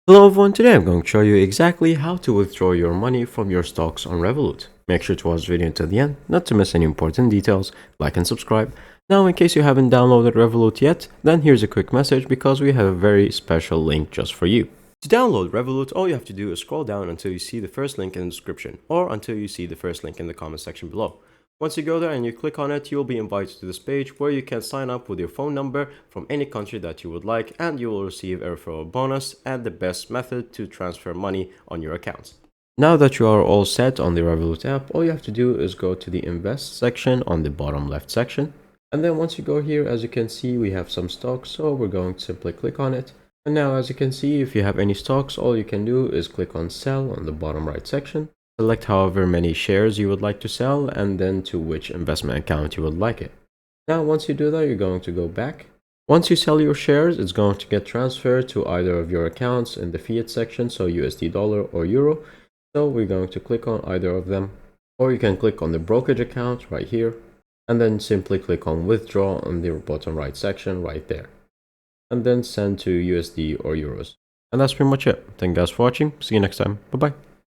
Hello everyone, today I'm going to show you exactly how to withdraw your money from your stocks on Revolut. Make sure to watch the video until the end, not to miss any important details, like and subscribe. Now in case you haven't downloaded Revolut yet, then here's a quick message because we have a very special link just for you. To download Revolut, all you have to do is scroll down until you see the first link in the description, or until you see the first link in the comment section below. Once you go there and you click on it, you'll be invited to this page where you can sign up with your phone number from any country that you would like, and you will receive a referral bonus and the best method to transfer money on your accounts. Now that you are all set on the Revolut app, all you have to do is go to the invest section on the bottom left section. And then once you go here, as you can see, we have some stocks, so we're going to simply click on it. And now as you can see, if you have any stocks, all you can do is click on sell on the bottom right section. Select however many shares you would like to sell and then to which investment account you would like it. Now once you do that, you're going to go back. Once you sell your shares, it's going to get transferred to either of your accounts in the fiat section, so USD dollar or euro. So we're going to click on either of them, or you can click on the brokerage account right here and then simply click on withdraw on the bottom right section right there, and then send to USD or euros. And that's pretty much it. Thank you guys for watching. See you next time. Bye bye.